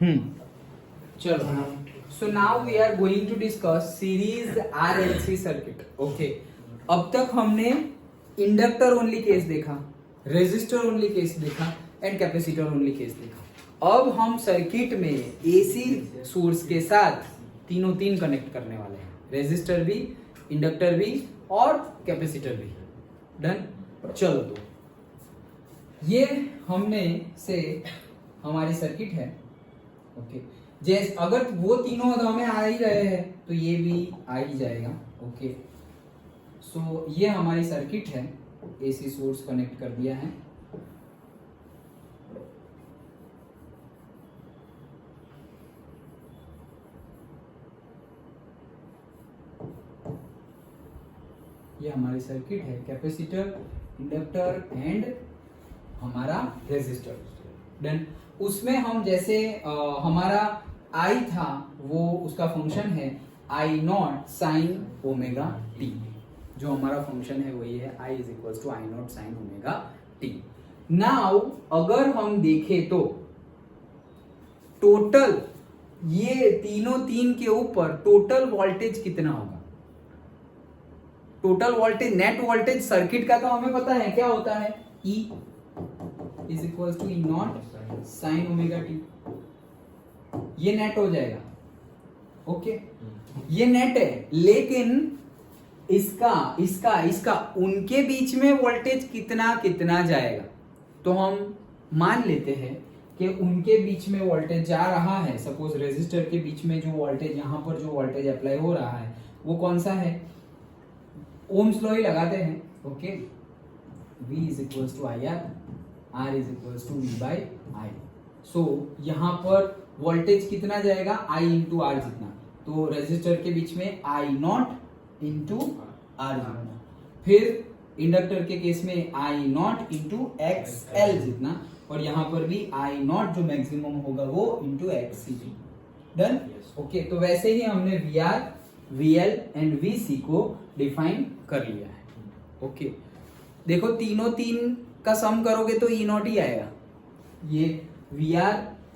चलो, so now we are going to discuss series RLC circuit. Okay, अब तक हमने इंडक्टर ओनली केस देखा, रेजिस्टर ओनली केस देखा एंड कैपेसिटर ओनली केस देखा। अब हम सर्किट में AC सोर्स के साथ तीनों तीन कनेक्ट करने वाले हैं, रेजिस्टर भी, इंडक्टर भी और कैपेसिटर भी। डन। चलो, तो ये हमने से हमारी सर्किट है। ओके, जैसे अगर वो तीनों हमें आ ही रहे हैं तो ये भी आ ही जाएगा। ओके, सो ये हमारी सर्किट है, AC सोर्स कनेक्ट कर दिया है। ये हमारी सर्किट है, कैपेसिटर, इंडक्टर एंड हमारा रेजिस्टर। देन उसमें हम जैसे हमारा I था वो उसका फंक्शन है I0 साइन ओमेगा टी। जो हमारा फंक्शन है वही है I is equal to I0 sine omega t. Now अगर हम देखें तो टोटल ये तीनों तीन के ऊपर टोटल वोल्टेज कितना होगा? Total voltage, net voltage circuit का तो हमें पता है क्या होता है, E is equal to E0 sine omega t. ये नेट हो जाएगा। ओके, ये नेट है, लेकिन इसका इसका इसका उनके बीच में वोल्टेज कितना कितना जाएगा? तो हम मान लेते हैं कि उनके बीच में वोल्टेज जा रहा है। सपोज रेजिस्टर के बीच में जो वोल्टेज, यहां पर जो वोल्टेज अप्लाई हो रहा है वो कौन सा है? ओम्स लॉ ही लगाते हैं। Okay, V is equal to IR, R is equal to V by I। So यहां पर वोल्टेज कितना जाएगा? I इंटू R जितना। तो रेजिस्टर के बीच में I0 इंटू R जितना, फिर इंडक्टर के केस में I0 इंटू XL जितना, और यहां पर भी I0 जो मैक्सिमम होगा वो इंटू XC। डन। ओके, तो वैसे ही हमने VR, VL एंड VC को डिफाइन कर लिया है। ओके, देखो तीनों तीन का सम करोगे तो E0 ही आएगा। ये VR,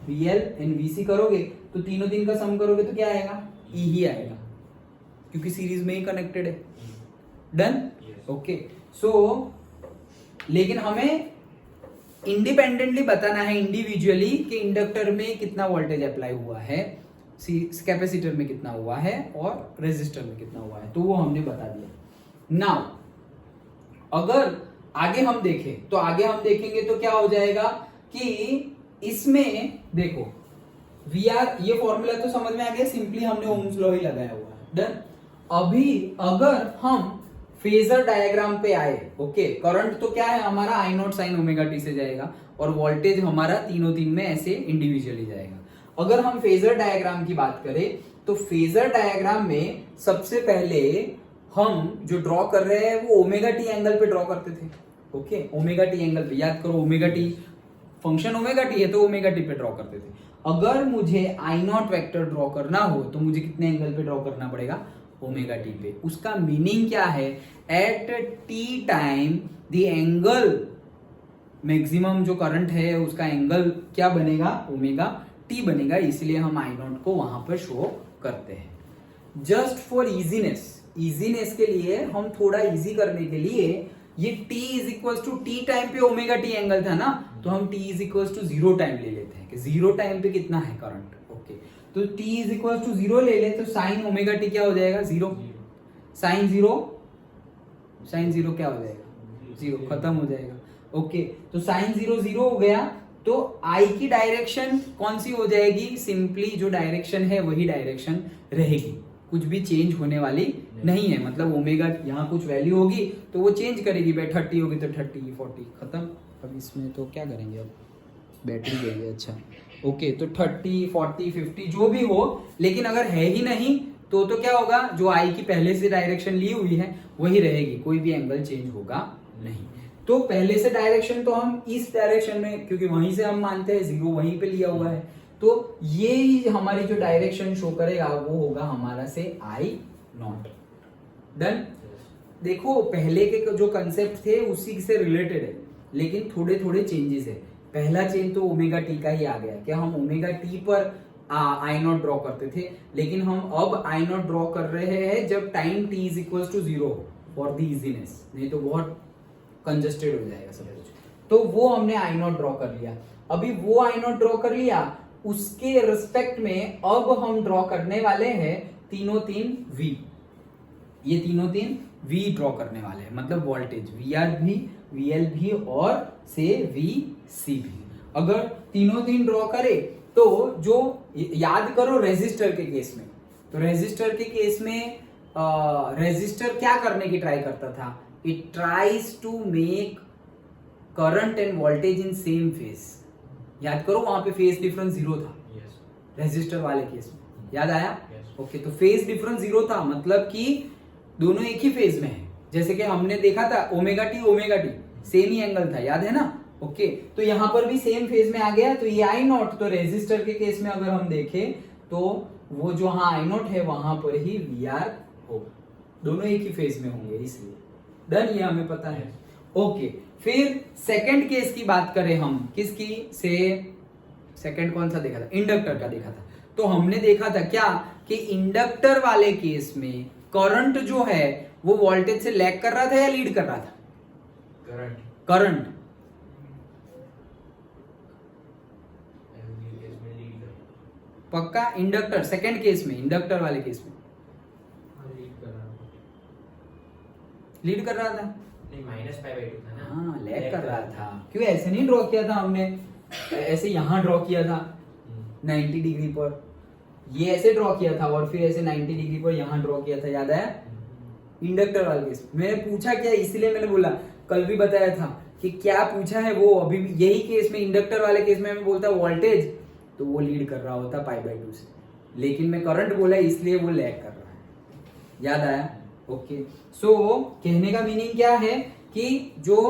VL एंड VC करोगे तो तीनों तीन का सम करोगे तो क्या आएगा? E ही आएगा, क्योंकि सीरीज में ही कनेक्टेड है। डन। ओके, सो लेकिन हमें इंडिपेंडेंटली बताना है, इंडिविजुअली, कि इंडक्टर में कितना वोल्टेज अप्लाई हुआ है, कैपेसिटर में कितना हुआ है और रेजिस्टर में कितना हुआ है, तो वो हमने बता दिया। नाउ अगर आगे हम देखें तो आगे हम देखेंगे तो क्या हो जाएगा कि इसमें देखो VR, ये फॉर्मूला तो समझ में आ गया, सिंपली हमने ओम्स लॉ ही लगाया हुआ है। डन। अभी अगर हम फेजर डायग्राम पे आए, ओके, करंट तो क्या है हमारा I0 साइन ओमेगा टी से जाएगा और वोल्टेज हमारा तीनों तीन में ऐसे इंडिविजुअली जाएगा। अगर हम फेजर डायग्राम की बात करें तो फेजर डायग्राम में सबसे पहले हम जो ड्रॉ कर रहे हैं वो ओमेगा टी एंगल पे ड्रॉ करते थे। ओके, ओमेगा टी एंगल पे, याद करो omega T function omega T है तो ओमेगा टी पे ड्रॉ करते थे। अगर मुझे I0 वेक्टर ड्रॉ करना हो तो मुझे कितने एंगल पे ड्रॉ करना पड़ेगा? ओमेगा टी पे। उसका मीनिंग क्या है? At T time the angle, maximum जो करंट है उसका एंगल क्या बनेगा? ओमेगा टी बनेगा, इसलिए हम I0 को वहां पर शो करते हैं। जस्ट फॉर इजीनेस के लिए, हम थोड़ा इजी करने के लिए, ये t is equal to t time पे ओमेगा टी एंगल था ना, तो हम t is equal to 0 time ले लेते हैं कि 0 टाइम पे कितना है करंट। ओके, तो t इज इक्वल टू 0 ले ले तो साइन ओमेगा टी क्या हो जाएगा? 0। साइन 0 क्या हो जाएगा? 0, खत्म हो जाएगा। ओके, तो साइन 0 0 हो गया, तो I की डायरेक्शन कौन सी हो जाएगी? सिंपली जो डायरेक्शन है वही डायरेक्शन रहेगी, कुछ भी चेंज होने वाली नहीं है। मतलब ओमेगा यहाँ कुछ वैल्यू होगी तो वो चेंज करेगी, भाई 30 होगी तो 30, 40, खत्म। अब इसमें तो क्या करेंगे, अब बैटरी देंगे। अच्छा, ओके, तो 30, 40, 50 जो भी हो, लेकिन अगर है ही नहीं तो क्या होगा? जो I की पहले से डायरेक्शन ली हुई है वही रहेगी, कोई भी एंगल चेंज होगा नहीं। तो पहले से डायरेक्शन तो हम इस डायरेक्शन में, क्योंकि वहीं से हम मानते हैं 0 वहीं पे लिया हुआ है, तो ये हमारी जो डायरेक्शन शो करेगा वो होगा हमारा से I0। डन। देखो पहले के जो कंसेप्ट थे उसी से रिलेटेड है, लेकिन थोड़े थोड़े चेंजेस है। पहला चेन तो ओमेगा टी का ही आ गया, क्या हम ओमेगा टी पर आई नॉट ड्रॉ करते थे, लेकिन हम अब आई नॉट ड्रॉ कर रहे हैं जब time t is equal to 0 for the easiness, नहीं तो बहुत कंजस्टेड हो जाएगा सब कुछ। तो वो हमने आई नॉट ड्रॉ कर लिया। अभी वो आई नॉट ड्रॉ कर लिया, उसके रिस्पेक्ट में अब हम ड्रॉ करने वाले हैं तीनों तीन वी, ये तीनों तीन वी ड्रॉ करने वाले हैं, मतलब वोल्टेज वी आर भी, वी एल भी और से वी सी भी। अगर तीनों तीन ड्रॉ करे तो जो याद करो रेजिस्टर के केस में, तो रेजिस्टर के केस में रेजिस्टर क्या करने की ट्राई करता था, it tries to make current and voltage in same phase. याद करो वहां पे फेज डिफरेंस 0 था रेजिस्टर वाले केस में, याद आया? ओके, तो फेज डिफरेंस 0 था, मतलब कि दोनों एक ही फेज में है। जैसे कि हमने देखा था ओमेगा टी सेम ही एंगल था, याद है ना? ओके, तो यहां पर भी सेम फेज में आ गया, तो ये आई नॉट, तो रेजिस्टर के केस में अगर हम देखें तो वो जो हाँ आई नॉट है वहां पर ही वी आर होगा, दोनों एक ही फेज में होंगे, इसलिए डन, ये हमें पता है। ओके, फिर सेकंड केस की बात करें हम, किसकी से सेकंड कौन सा देखा था, इंडक्टर का देखा था। तो हमने देखा था क्या कि इंडक्टर वाले केस में करंट जो है वो वोल्टेज से लैग कर रहा था या लीड कर रहा था? करंट पक्का, इंडक्टर सेकंड केस में, इंडक्टर वाले केस में लीड कर रहा था, नहीं माइनस पाई बाई 2 था ना, हाँ लैग कर रहा था। क्यों ऐसे नहीं ड्रॉ किया था हमने, ऐसे यहां ड्रॉ किया था 90 डिग्री पर, ये ऐसे ड्रॉ किया था और फिर ऐसे 90 डिग्री पर यहां ड्रॉ किया था, याद आया? इंडक्टर वाले केस मैंने पूछा क्या, इसलिए मैंने बोला, कल भी बताया था कि क्या पूछा है वो, अभी यही केस में इंडक्टर वाले केस में मैं बोलता वोल्टेज, तो वो लीड कर रहा होता पाई बाई 2 से, लेकिन मैं करंट बोला इसलिए वो लैग कर रहा है, याद आया? ओके, सो कहने का मीनिंग क्या है कि जो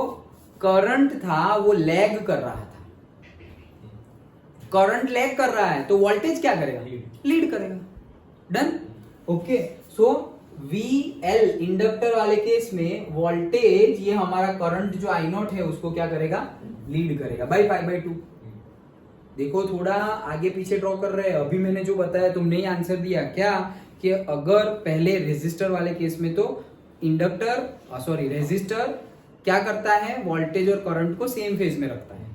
करंट था वो लैग कर रहा था, करंट लैग कर रहा है तो वोल्टेज क्या करेगा, लीड करेगा। डन। ओके, सो VL इंडक्टर वाले केस में वोल्टेज, ये हमारा करंट जो आई नॉट है उसको क्या करेगा, लीड करेगा बाई पाई बाई 2। देखो थोड़ा आगे पीछे ड्रॉ कर रहे हैं, अभी मैंने जो बताया तुमने ही आंसर दिया क्या, कि अगर पहले रेजिस्टर वाले केस में तो रेजिस्टर क्या करता है, वोल्टेज और करंट को सेम फेज में रखता है,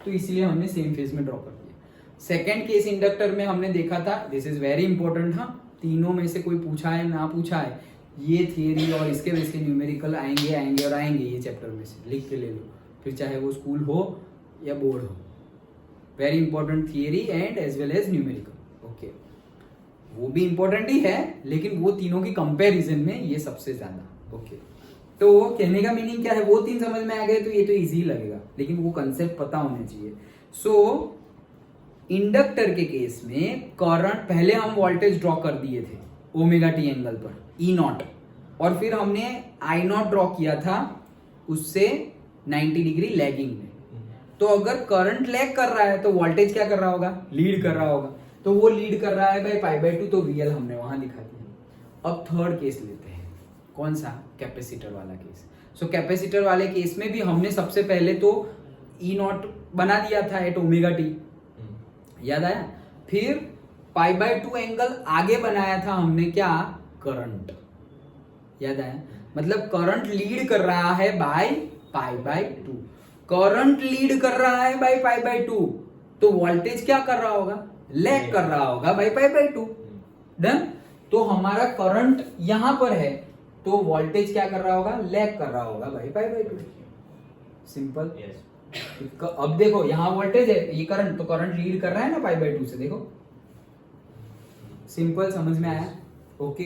तो इसलिए हमने सेम फेज में ड्रॉ कर दिया। सेकेंड केस इंडक्टर में हमने देखा था, दिस इज वेरी इंपॉर्टेंट, हाँ तीनों में से कोई पूछा है ना पूछा है, ये थियरी और इसके वजह से न्यूमेरिकल आएंगे और आएंगे, ये चैप्टर में से लिख के ले लो, फिर चाहे वो स्कूल हो या बोर्ड हो। Very important theory and as well as numerical. Okay, वो भी इंपॉर्टेंट ही है, लेकिन वो तीनों की कंपैरिजन में ये सबसे ज्यादा। ओके, तो कहने का मीनिंग क्या है, वो तीन समझ में आ गए तो ये तो इजी लगेगा, लेकिन वो कंसेप्ट पता होने चाहिए। सो इंडक्टर के केस में करंट, पहले हम वोल्टेज ड्रॉ कर दिए थे ओमेगा टी एंगल पर ई नॉट, और फिर हमने आई नॉट ड्रॉ किया था उससे 90 डिग्री लैगिंग में। तो अगर करंट लैग कर रहा है तो वोल्टेज क्या कर रहा होगा, लीड कर रहा होगा, तो वो लीड कर रहा है बाई पाई बाई 2, तो VL हमने वहां दिखा दिया। अब थर्ड केस लेते हैं, कौन सा, कैपेसिटर वाला केस। सो कैपेसिटर वाले केस में भी हमने सबसे पहले तो ई नॉट बना दिया था एट ओमेगा टी, याद आया? फिर पाई बाई 2 एंगल आगे बनाया था हमने, क्या, करंट, याद आया? मतलब करंट लीड कर रहा है by pi by 2, current lead कर रहा है बाय पाई बाई 2, तो वोल्टेज क्या कर रहा होगा, लैग कर रहा होगा बाय पाई बाई 2। डन। तो हमारा करंट यहां पर है तो वोल्टेज क्या कर रहा होगा, लैग कर रहा होगा बाय पाई बाई 2। सिंपल। अब देखो यहाँ वोल्टेज है, ये करंट, तो करंट लीड कर रहा है ना पाई बाई 2 से, देखो सिंपल, समझ में आया? ओके,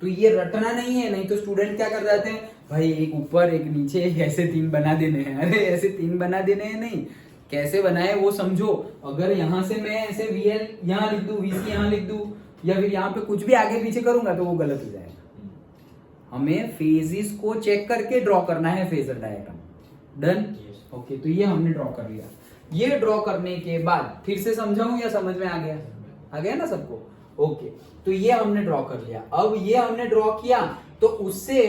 तो ये रटना नहीं है, नहीं तो स्टूडेंट क्या कर जाते हैं, भाई एक ऊपर एक नीचे ऐसे 3 बना देने हैं, अरे ऐसे 3 बना देने हैं नहीं, कैसे बनाए वो समझो। अगर यहां से मैं ऐसे VL यहां लिख दूं, VC यहां लिख दूं, या फिर यहाँ पे कुछ भी आगे पीछे करूंगा तो वो गलत हो जाएगा। हमें फेजेस को चेक करके ड्रॉ करना है फेजर डायग्राम। डन। ओके, तो ये हमने ड्रॉ कर लिया। ये ड्रॉ करने के बाद फिर से समझाऊं या समझ में आ गया? आ गया ना सबको? ओके, तो ये हमने ड्रॉ कर लिया। अब ये हमने ड्रॉ किया तो उससे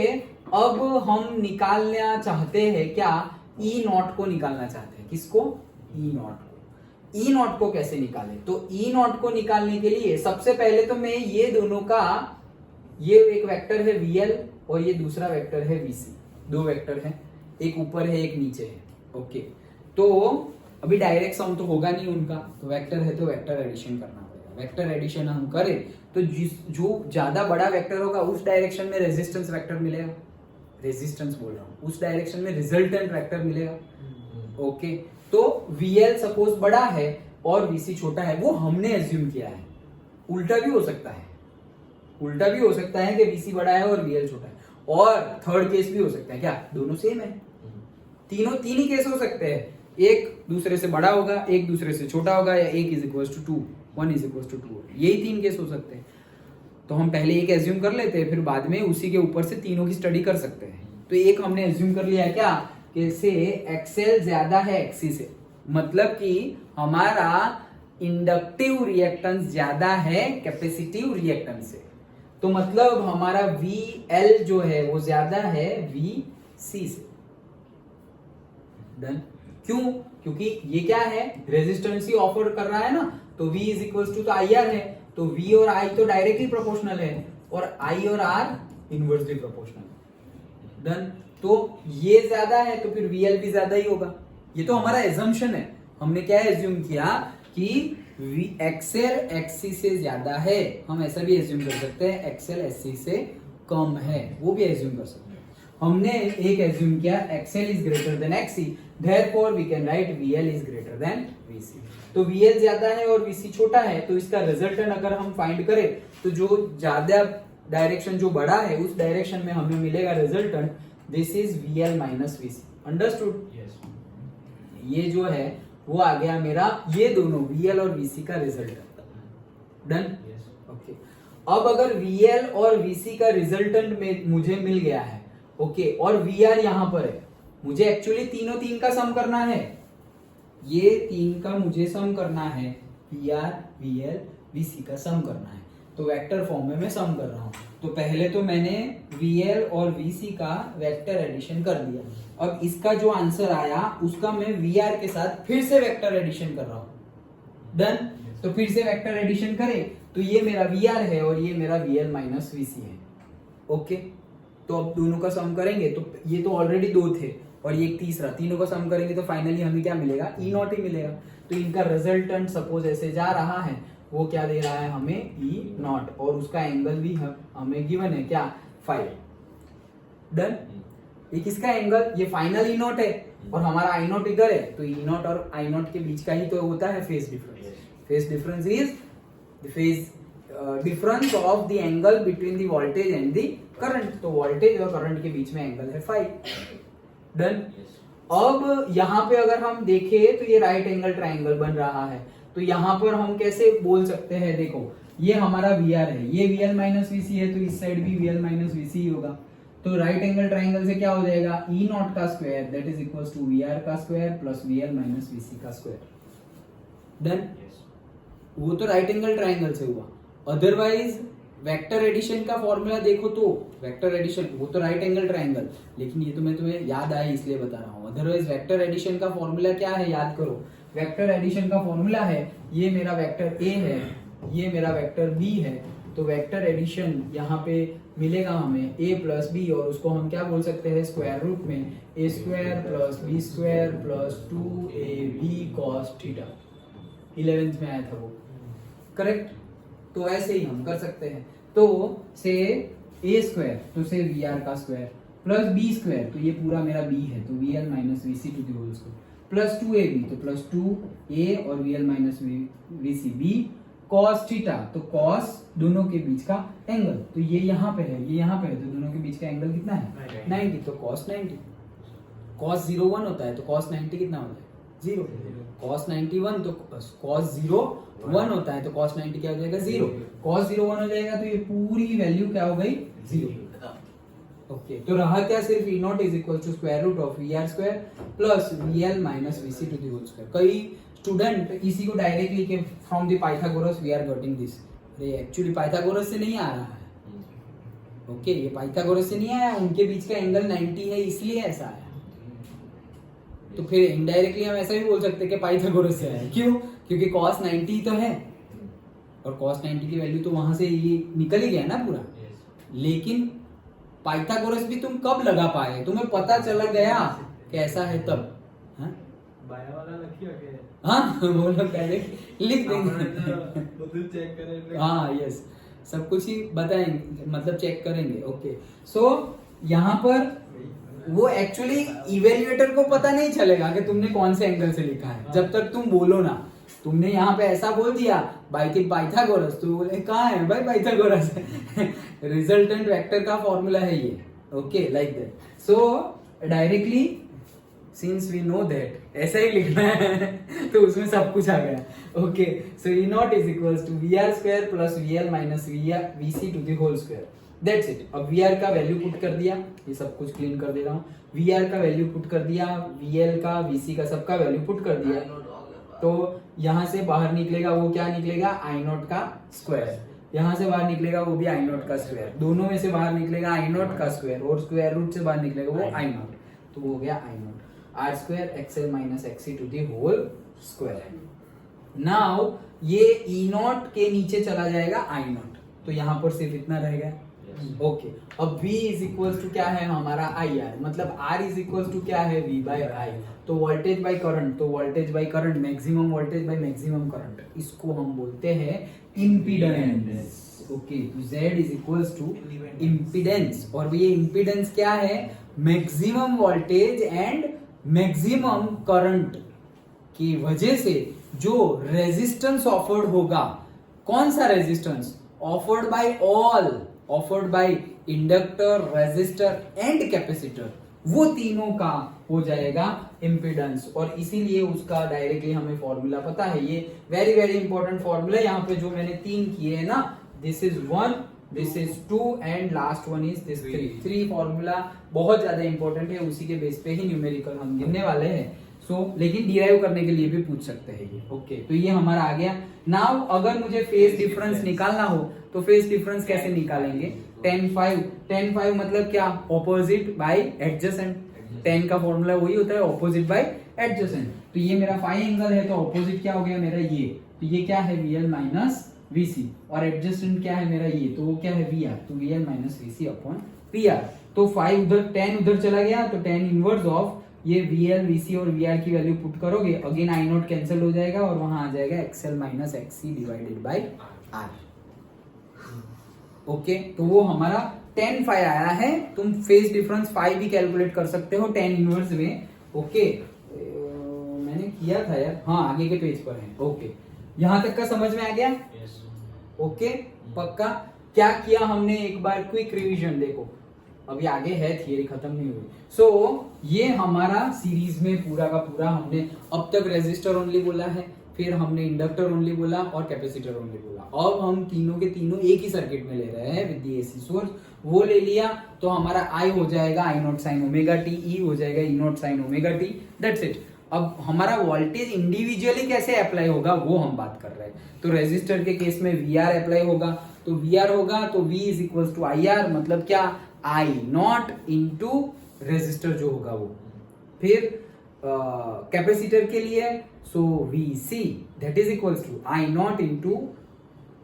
अब हम निकालना चाहते हैं क्या, ई नॉट को निकालना चाहते हैं। किसको? ई नॉट को कैसे निकालें? तो ई नॉट को निकालने के लिए सबसे पहले तो मैं ये दोनों का, ये एक वेक्टर है VL और ये दूसरा वेक्टर है VC, दो वेक्टर हैं, एक ऊपर है एक नीचे है। ओके, तो अभी डायरेक्ट सम तो होगा नहीं उनका, तो वेक्टर है तो वेक्टर एडिशन करना पड़ेगा। वेक्टर एडिशन हम करें तो जो ज्यादा बड़ा वेक्टर होगा उस डायरेक्शन में रेजिस्टेंस वेक्टर मिलेगा, रेजिस्टेंस बोल रहा हूँ, उस डायरेक्शन में रिजल्टेंट वेक्टर मिलेगा। ओके, तो VL सपोज बड़ा है और VC छोटा है, वो हमने एज्यूम किया है। उल्टा भी हो सकता है, उल्टा भी हो सकता है कि VC बड़ा है और VL छोटा है, और थर्ड केस भी हो सकता है। क्या दोनों सेम है? तीन ही केस हो सकते हैं, एक दूसरे से बड़ा होगा, एक दूसरे से छोटा होगा, या एक is equal to 2, 1 is equal to 2, यही तीन केस हो सकते हैं। तो हम पहले एक एज्यूम कर लेते हैं, फिर बाद में उसी के ऊपर से तीनों की स्टडी कर सकते हैं। तो एक हमने एज्यूम कर लिया है क्या, कि से एक्सेल ज्यादा है एक्सी से, मतलब कि हमारा इंडक्टिव रिएक्टेंस ज्यादा है कैपेसिटिव रिएक्टेंस से, तो मतलब हमारा VL जो है वो ज्यादा है VC से। डन। क्यों? क्योंकि ये क्या है, रेजिस्टेंस ही ऑफर कर रहा है ना, तो V is equal to IR है, तो V और I तो डायरेक्टली प्रोपोर्शनल है, और I और R इनवर्सली प्रोपोर्शनल। डन। तो ये ज्यादा है तो फिर VL भी ज्यादा ही होगा। ये तो हमारा एजम्पशन है, हमने क्या एज्यूम किया कि एक्सेल XC से ज्यादा है, हम ऐसा भी एज्यूम कर सकते हैं एक्सेल SC से कम है, वो भी एज्यूम कर सकते हैं। हमने एक एज्यूम किया XL is greater than XC, therefore we can write VL is greater than VC। तो VL ज्यादा है और VC छोटा है, तो इसका रिजल्टेंट अगर हम फाइंड करें तो जो ज्यादा डायरेक्शन जो बड़ा है उस डायरेक्शन में हमें मिलेगा resultant, this is VL minus VC। Understood? ये जो है वो आ गया मेरा, ये दोनों VL और VC का रिजल्टेंट। डन। ओके, अब अगर VL और VC का रिजल्टेंट में मुझे मिल गया है, ओके, और VR यहां पर है, मुझे एक्चुअली तीन का सम करना है, ये तीन का मुझे सम करना है, PR VL VC का सम करना है, तो वेक्टर फॉर्म में मैं सम कर रहा हूं। तो पहले तो मैंने VL और VC का वेक्टर एडिशन कर दिया, अब इसका जो आंसर आया उसका मैं VR के साथ फिर से वेक्टर एडिशन कर रहा हूं। डन। तो फिर से वेक्टर एडिशन करें तो ये मेरा VR है और ये मेरा VL माइनस VC है। ओके, तो अब दोनों का सम करेंगे, तो ये तो ऑलरेडी दो थे और ये एक तीसरा, तीनों का सम करेंगे तो फाइनली हमें क्या मिलेगा, ई नॉट ही मिलेगा। तो इनका रिजल्टेंट सपोज ऐसे जा रहा है, वो क्या दे रहा है हमें, ई नॉट, और उसका एंगल भी हमें गिवन है क्या, 5। डन। ये किसका एंगल, ये फाइनल ई नॉट है और हमारा आई नॉट इधर है, तो ई नॉट और आई नॉट के बीच का ही तो होता है phase difference. Phase difference is the phase difference of the angle between the voltage and the current, तो वोल्टेज और करंट के बीच में एंगल है 5। डन। अब यहाँ पे अगर हम देखें तो ये राइट एंगल ट्राइंगल बन रहा है, तो यहाँ पर हम कैसे बोल सकते हैं, देखो ये हमारा VR है, ये VL माइनस VC है, तो इस साइड भी VL माइनस VC ही होगा। तो राइट एंगल ट्राइंगल से क्या हो जाएगा, ई नॉट का square that is equals to VR का square plus VL minus VC का स्क्वायर। डन। वो तो राइट एंगल ट्राइंगल से हुआ, अदरवाइज वेक्टर एडिशन का फॉर्मूला देखो तो वेक्टर एडिशन, वो तो राइट एंगल ट्राइंगल, लेकिन ये तो मैं तुम्हें याद आया इसलिए बता रहा हूँ। अदरवाइज वेक्टर एडिशन का फॉर्मूला क्या है, याद करो, वेक्टर एडिशन का फॉर्मूला है, ये मेरा वेक्टर A है, ये मेरा वेक्टर B है, तो वेक्टर एडिशन यहाँ पे मिलेगा हमें A प्लस B, और उसको हम क्या बोल सकते हैं स्क्वायर रूट में, A square plus B square plus 2AB cos theta. 11th में आया था वो, करेक्ट। तो ऐसे ही हम कर सकते हैं, तो से A स्क्वायर तो से VR का स्क्वायर प्लस B स्क्वायर, तो ये पूरा मेरा B है, तो VL minus VC to the whole square plus 2AB, तो प्लस 2A और VL minus VC B cos theta, तो cos दोनों के बीच का एंगल, तो ये यहाँ पे है, ये यहाँ पे है, तो दोनों के बीच का एंगल कितना है 90, तो cos 90। cos 0 1 होता है, तो cos 90 कितना होता है 0। cos 91 तो cos 0 1 होता है, तो cos 90 क्या हो जाएगा 0। cos 0 1 हो जाएगा, तो ये पूरी वैल्यू क्या हो गई 0। ओके, तो रहा क्या, सिर्फ E naught is equal to square root of VR square plus VL minus VC to the whole square. कई स्टूडेंट इसी को डायरेक्टली के from the Pythagoras we are getting this, ये एक्चुअली पाइथागोरस से नहीं आ रहा है। ओके, ये पाइथागोरस से नहीं आया, उनके बीच का एंगल 90 है इसलिए ऐसा आया। तो फिर इनडायरेक्टली हम ऐसा भी बोल सकते हैं कि पाइथागोरस से है। क्यों? क्योंकि cos 90 तो है और cos 90 की वैल्यू तो वहां से ये निकल ही गया ना पूरा। लेकिन पाइथागोरस भी तुम कब लगा पाए? तुम्हें पता चला गया कि ऐसा है तब। हाँ बाया वाला लखी आगे हाँ बोलो, पहले लिख देंगे। બધું ચેક કરે એટલે हाँ यस, सब कुछ ही बताएंगे, मतलब चेक करेंगे। ओके सो यहाँ पर वो एक्चुअली इवेल्युएटर को पता नहीं चलेगा कि तुमने कौन से एंगल से लिखा है जब तक तुम बोलो ना। तुमने यहाँ पे ऐसा बोल दिया पाइथागोरस, तो बोले कहाँ है भाई पाइथागोरस? रिजल्टेंट वेक्टर का फॉर्मूला है ये। Okay like that. So directly since we know that ऐसा ही लिखना है तो उसमें सब कुछ आ गया। Okay so E naught is equals to V R square plus V L minus V C to the whole square. That's it. अब वी आर का वैल्यू पुट कर दिया, ये सब कुछ क्लीन कर दे रहा हूँ। वी आर का वैल्यू पुट कर दिया, वी एल का, वी सी का, सबका वैल्यू पुट कर दिया। तो यहाँ से बाहर निकलेगा वो क्या निकलेगा? आई नॉट का स्क्वायर। यहाँ से बाहर निकलेगा वो भी आई नॉट का स्क्वायर। दोनों में से बाहर निकलेगा आई नॉट का स्क्वायर और स्क्वायर रूट से बाहर निकलेगा वो आई नॉट। तो वो हो गया I nought R square XL minus XC to the whole square. Now ये ई नॉट के नीचे चला जाएगा आई नॉट, तो यहाँ पर सिर्फ इतना रहेगा। ओके अब V इज इक्वल टू क्या है हमारा आई आर, मतलब R इज इक्वल टू क्या है V बाय आई। तो वोल्टेज बाय करंट, तो voltage by current, maximum voltage by maximum current, इसको हम बोलते हैं इम्पीडेंस। ओके तो Z is equal to impedance, और ये इम्पीडेंस क्या है? Maximum voltage and maximum current की वजह से जो रेजिस्टेंस ऑफर्ड होगा। कौन सा resistance? Offered by all, offered by inductor, resistor and capacitor, वो तीनों का हो जाएगा इम्पीडेंस। और इसीलिए उसका डायरेक्टली हमें फॉर्मूला पता है। ये वेरी वेरी इंपॉर्टेंट फॉर्मूला। यहाँ पे जो मैंने 3 किए हैं ना, this is 1, this is 2 and last one is this 3 formula बहुत ज्यादा इंपॉर्टेंट है। उसी के बेस पे ही न्यूमेरिकल हम गिनने वाले हैं। लेकिन डिराइव करने के लिए भी पूछ सकते हैं ये। ओके तो ये हमारा आ गया। नाउ अगर मुझे फेज डिफरेंस निकालना हो तो फेज डिफरेंस कैसे निकालेंगे? tan 5 मतलब क्या? Opposite by adjacent. tan का फॉर्मूला वही होता है, ऑपोजिट बाय एडजेसेंट। तो ये मेरा फाई एंगल है, तो ऑपोजिट क्या हो गया मेरा? ये। तो ये क्या है? VL माइनस VC, और एडजेसेंट क्या है मेरा? ये। तो वो क्या है? VR। तो VL minus VC upon VR। तो 5 उधर, tan उधर चला गया, तो tan इनवर्स ऑफ ये VL, VC और VR की वैल्यू पुट करोगे, अगेन आई नॉट कैंसिल हो जाएगा और वहां आ जाएगा XL minus XC divided by R। Okay तो वो हमारा tan फाई आया है। तुम फेज डिफरेंस फाई भी कैलकुलेट कर सकते हो tan इनवर्स में। ओके मैंने किया था यार, हाँ आगे के पेज पर है। ओके यहां तक का समझ में आ गया? ओके पक्का? क्या किया हमने? एक बार क्विक रिवीजन देखो, अभी आगे है, थियरी खत्म नहीं हुई। सो ये हमारा सीरीज में पूरा का पूरा हमने अब तक रेजिस्टर ओनली बोला है, फिर हमने इंडक्टर ओनली बोला और कैपेसिटर ओनली बोला। अब हम तीनों के तीनों एक ही सर्किट में ले रहे हैं विद द एसी सोर्स। वो ले लिया तो हमारा आई हो जाएगा I nought sine omega T, E हो जाएगा E nought sine omega T. That's it. अब हमारा वोल्टेज इंडिविजुअली कैसे अप्लाई होगा वो हम बात कर रहे हैं। तो रेजिस्टर के केस में वी आर अप्लाई होगा, तो वी आर होगा तो V is equal to I R, मतलब क्या? आई नॉट इंटू रेजिस्टर जो होगा वो। फिर कैपेसिटर के लिए so VC that is equal to I not into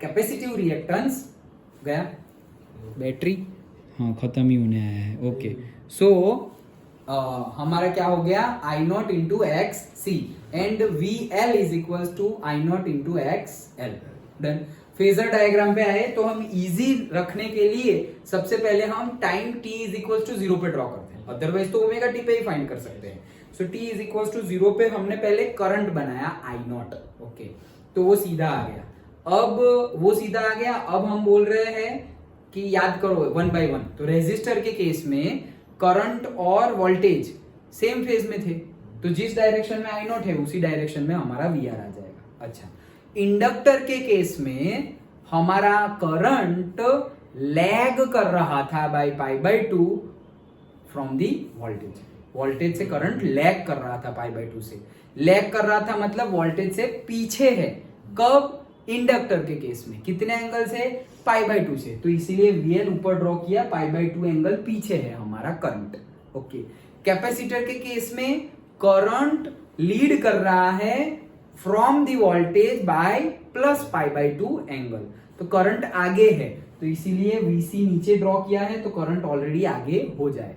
capacitive reactance, गया बैटरी, हाँ खत्म ही होने आया है। ओके सो हमारा क्या हो गया? I not into X C and VL is equal to I not into X L. Done. Phasor diagram पे आए तो हम इजी रखने के लिए सबसे पहले हम time t is equal to 0 पे ड्रॉ करते हैं, अदरवाइज तो ओमेगा t पे ही फाइंड कर सकते हैं। सो t इज इक्वल टू 0 पे हमने पहले करंट बनाया आई नॉट। ओके तो वो सीधा आ गया। अब वो सीधा आ गया, अब हम बोल रहे हैं कि याद करो 1 by 1। तो रेजिस्टर के केस में करंट और वोल्टेज सेम फेज में थे, तो जिस डायरेक्शन में आई नॉट है उसी डायरेक्शन में हमारा VR आ जाएगा। अच्छा इंडक्टर के केस में हमारा करंट लैग कर रहा था by pi by 2 from the voltage. Voltage से करंट लैग कर रहा था पाई बाय 2 से। लैग कर रहा था मतलब वोल्टेज से पीछे है। कब? इंडक्टर के केस में। कितने एंगल से? पाई बाय 2 से। तो इसीलिए VL ऊपर ड्रॉ किया, पाई बाय 2 एंगल पीछे है हमारा करंट। ओके कैपेसिटर के केस में करंट लीड कर रहा है from the voltage bye plus pi by 2 angle. तो करंट आगे है, तो इसीलिए VC नीचे ड्रॉ किया है, तो करंट ऑलरेडी आगे हो जाए।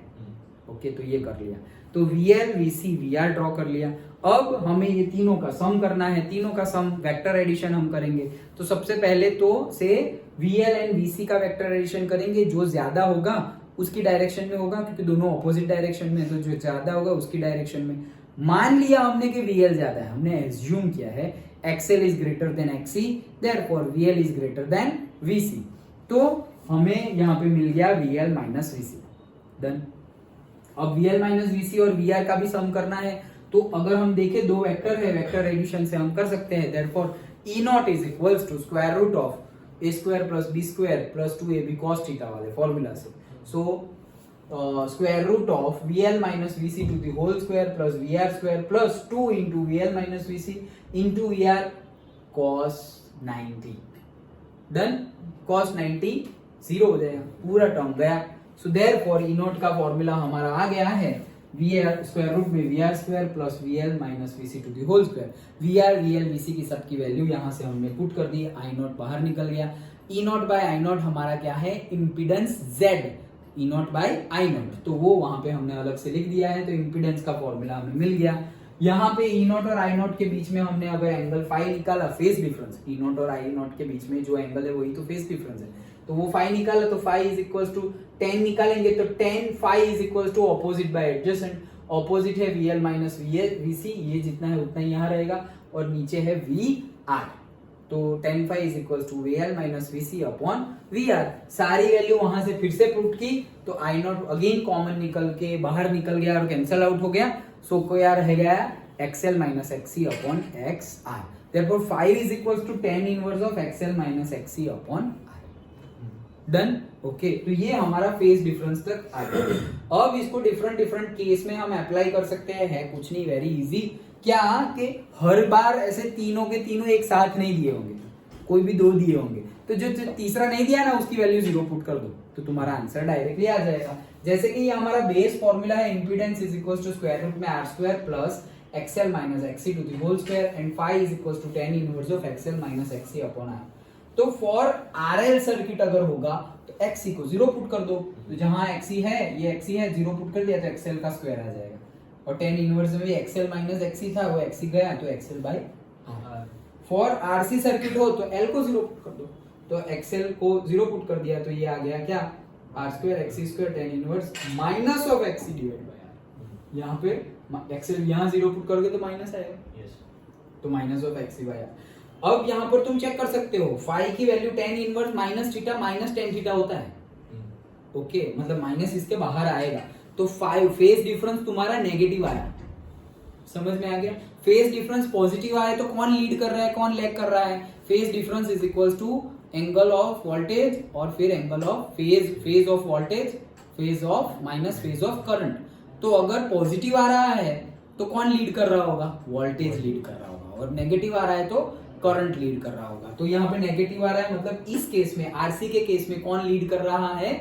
ओके, तो ये कर लिया। तो VL, VC, VR ड्रॉ कर लिया। अब हमें ये तीनों का सम करना है, तीनों का सम वेक्टर एडिशन हम करेंगे। तो सबसे पहले तो से VL एंड VC का वेक्टर एडिशन करेंगे। जो ज्यादा होगा उसकी डायरेक्शन में होगा, क्योंकि दोनों ऑपोजिट डायरेक्शन में, तो जो ज्यादा होगा उसकी डायरेक्शन में। मान लिया हमने कि VL ज्यादा है, हमने एज्यूम किया है XL is greater than XC, therefore VL is greater than VC। तो हमें यहाँ पे मिल गया VL माइनस VC। डन। अब VL माइनस VC और VR का भी सम करना है। तो अगर हम देखें दो वेक्टर है, वेक्टर एडिशन से हम कर सकते हैं। Therefore E naught is equals to square root of a square plus b square plus 2ab cos theta वाले फॉर्मूला से। So square root of VL minus VC to the whole square plus VR square plus 2 into VL minus VC into VR cos 90। Done. cos 90 zero हो जाएगा, पूरा term गया। So therefore E naught का formula हमारा आ गया है VR square root में VR square plus VL minus VC to the whole square. VR, VL, VC की सबकी वैल्यू यहाँ से हमने पुट कर दी, I नॉट बाहर निकल गया। E naught by I naught हमारा क्या है, impedance Z, E naught by I naught, तो वो वहां पे हमने अलग से लिख दिया है। तो इम्पीडेंस का फॉर्मूला हमें मिल गया। यहाँ पे E नॉट और I नॉट के बीच में हमने अगर एंगल फाई निकाला, फेस डिफरेंस, E नॉट और I नॉट के बीच में जो एंगल है वही तो फेस डिफरेंस है, तो वो फाई निकाला, तो फाई इज इक्वल टू 10 निकालेंगे, तो 10 phi is equal to opposite by adjacent. Opposite है VL माइनस VC, ये जितना है उतना ही यहाँ रहेगा, और नीचे है VR, तो 10 phi is equal to VL minus VC upon VR। सारी वैल्यू वहां से फिर से पुट की, तो I नॉट अगेन कॉमन निकल के बाहर निकल गया और कैंसल आउट हो गया। सो क्या रह गया, XL minus XC upon XR। Therefore 5 is equal to 10 inverse of XL minus XC upon R। Done. Okay, तो ये हमारा फेज डिफरेंस तक आ गया। अब इसको डिफरेंट डिफरेंट केस में हम अप्लाई कर सकते हैं, है कुछ नहीं, वेरी इजी। क्या कि हर बार ऐसे तीनों के तीनों एक साथ नहीं दिए होंगे, कोई भी दो दिए होंगे, तो जो तीसरा नहीं दिया ना उसकी वैल्यू 0 पुट कर दो, तो तुम्हारा आंसर डायरेक्टली आ जाएगा। जैसे कि ये हमारा बेस फॉर्मूला है, impedance is equal to square root में R square plus XL minus XC to the whole square and phi is equal to 10 inverse of XL minus XC upon R। तो for RL circuit अगर होगा तो XC को 0 put कर दो, तो जहां XC है, ये XC है, 0 पुट कर दिया तो XL का स्क्वायर आ जाएगा, और 10 इनवर्स में भी XL माइनस XC था, वो XC गया तो XL by R। For RC circuit हो तो L को 0 पुट कर दो, तो XL को 0 पुट कर दिया, तो ये आ गया क्या, R square XC square 10 inverse minus of XC divide by R। यहाँ पे XL यहाँ 0 पुट करोगे तो माइनस आएगा, तो minus of XC by R। अब यहाँ पर तुम चेक कर सकते हो, फाई की value 10 inverse minus theta minus 10 theta होता है। ओके, मतलब माइनस इसके बाहर आएगा, तो फाइव फेज डिफरेंस तुम्हारा नेगेटिव आया, समझ में आ गया। फेज डिफरेंस पॉजिटिव आया तो कौन लीड कर रहा है, कौन लैग कर रहा है। Phase difference is equal to angle of voltage और फिर angle of phase of voltage, phase of minus phase of current. तो अगर पॉजिटिव आ रहा है तो कौन लीड कर रहा होगा, वोल्टेज लीड कर रहा होगा, और नेगेटिव आ रहा है तो करंट लीड कर रहा होगा। तो यहाँ पे नेगेटिव आ रहा है, मतलब इस केस में आरसी के केस में कौन लीड कर रहा है,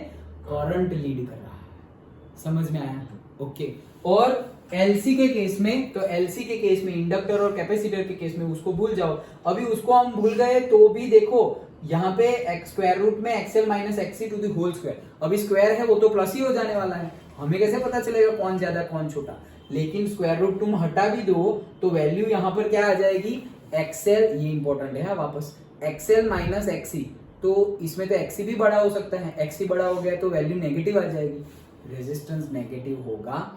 करंट लीड कर रहा है। समझ में आया? ओके। और एलसी के केस में, तो एलसी के केस में इंडक्टर और कैपेसिटर के केस में उसको भूल जाओ, अभी उसको हम भूल गए तो भी देखो यहाँ पे स्क्वायर रूट में XL minus XC to the whole square, अभी स्क्वायर है वो तो प्लस ही हो जाने वाला है, हमें कैसे पता चलेगा कौन ज्यादा कौन छोटा। लेकिन स्क्वायर रूट तुम हटा भी दो तो वैल्यू यहाँ पर क्या आ जाएगी, एक्सएल, ये इंपॉर्टेंट है वापस, एक्सएल माइनस एक्सी, तो इसमें तो एक्सी भी बड़ा हो सकता है, एक्सी बड़ा हो गया तो वैल्यू नेगेटिव आ जाएगी, रेजिस्टेंस नेगेटिव होगा,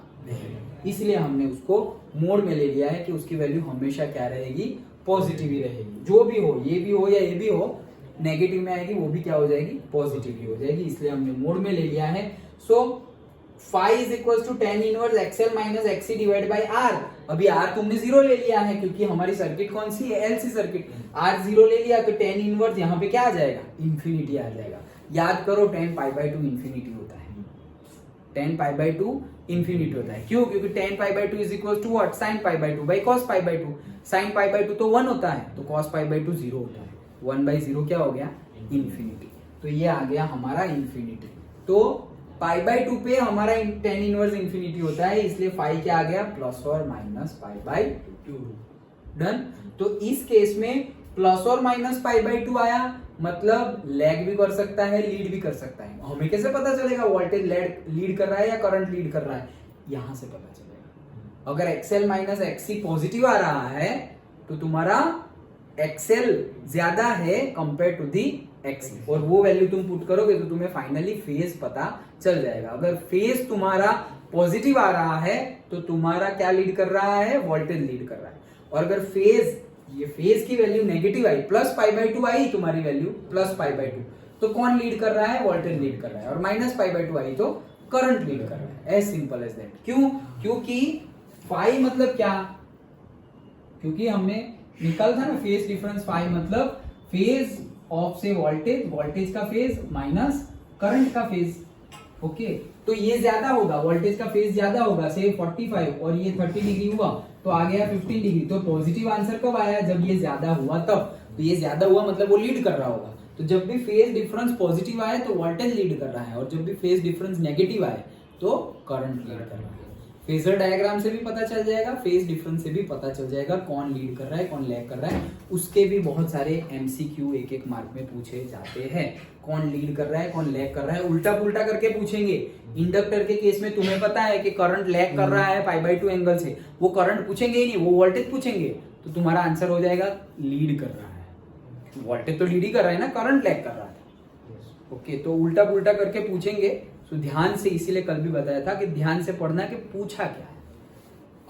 इसलिए हमने उसको मोड में ले लिया है कि उसकी वैल्यू हमेशा क्या रहेगी, पॉजिटिव ही रहेगी। जो भी हो, ये भी हो या ये भी हो, नेगेटिव में आएगी वो भी क्या हो जाएगी, पॉजिटिव ही हो जाएगी, इसलिए हमने मोड में ले लिया है। So phi is equal to ten inverse XL minus XC divide by R. अभी आर तुमने जीरो ले लिया है क्योंकि हमारी सर्किट कौन सी है, एलसी सर्किट। आर जीरो ले लिया तो टेन इनवर्स यहाँ पे क्या आ जाएगा, इंफिनिटी आ जाएगा। याद करो 10 पाई बाई 2 इंफिनिटी होता है, 10 पाई बाई 2 इंफिनिटी होता है। क्यों? क्योंकि 10 pi by 2 is equal to what, sin pi by 2 by cos pi by 2। sin pi by 2 तो 1 होता है, तो cos पाई बाई 2 0 होता है, 1 बाई 0 क्या हो गया, इंफिनिटी। तो ये आ गया हमारा इंफिनिटी। तो पाई बाय 2 पे हमारा tan इनवर्स इंफिनिटी होता है, इसलिए फाई क्या आ गया, प्लस और माइनस पाई बाय 2। डन। तो इस केस में प्लस और माइनस पाई बाय 2 आया, मतलब लैग भी कर सकता है, लीड भी कर सकता है। हमें कैसे पता चलेगा वोल्टेज लीड कर रहा है या करंट लीड कर रहा है, यहां से पता चलेगा। अगर एक्सएल माइनस एक्ससी पॉजिटिव आ रहा है तो तुम्हारा एक्सएल ज्यादा है कंपेयर टू दी एक्ससी, और वो वैल्यू तुम पुट करोगे तो तुम्हें फाइनली फेज पता चल जाएगा। अगर फेज तुम्हारा पॉजिटिव आ रहा है तो तुम्हारा क्या लीड कर रहा है, वोल्टेज लीड कर रहा है। और अगर ये फेज की value negative I, plus pi by 2 आई तुम्हारी वैल्यू प्लस पाई बाय 2, तो कौन लीड कर रहा है, वोल्टेज लीड कर रहा है। और माइनस पाई बाय 2 आई तो करंट लीड कर रहा है। As simple as that. क्यों? क्योंकि फाई मतलब क्या, क्योंकि हमने निकाला था ना फेज डिफरेंस, फाई मतलब फेज ऑफ से वोल्टेज का फेज माइनस करंट का फेज। ओके, तो ये ज्यादा होगा, वोल्टेज का फेज ज्यादा होगा, से 45 और ये 30 डिग्री हुआ तो आ गया 15 डिग्री। तो पॉजिटिव आंसर कब आया, जब ये ज्यादा हुआ तब। तो ये ज्यादा हुआ मतलब वो लीड कर रहा होगा। तो जब भी फेज डिफरेंस पॉजिटिव आए तो वोल्टेज लीड कर रहा है, और जब भी फेज डिफरेंस नेगेटिव आए तो करंट लीड कर रहा है। फेजर डायग्राम से भी पता चल जाएगा, फेज डिफरेंस से भी पता चल जाएगा कौन लीड कर रहा है कौन लैग कर रहा है। उसके भी बहुत सारे एमसीक्यू एक मार्क में पूछे जाते हैं, कौन लीड कर रहा है कौन लैग कर रहा है, उल्टा पुल्टा करके पूछेंगे। इंडक्टर के केस में तुम्हें पता है कि करंट लैग कर रहा है पाई बाय 2 एंगल से, वो करंट पूछेंगे ही नहीं, वो वोल्टेज पूछेंगे। तो तुम्हारा आंसर हो जाएगा लीड कर रहा है। वोल्टेज तो लीड ही कर रहा है ना, करंट लैग कर रहा है। ओके, तो उल्टा पुल्टा करके पूछेंगे, तो ध्यान से, इसीलिए कल भी बताया था कि ध्यान से पढ़ना कि पूछा क्या है।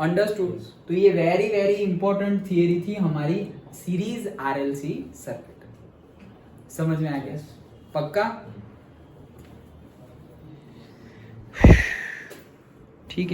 अंडरस्टूड? तो ये वेरी वेरी इंपॉर्टेंट थियरी थी हमारी सीरीज आरएलसी सर्किट। समझ में आ गया? पक्का?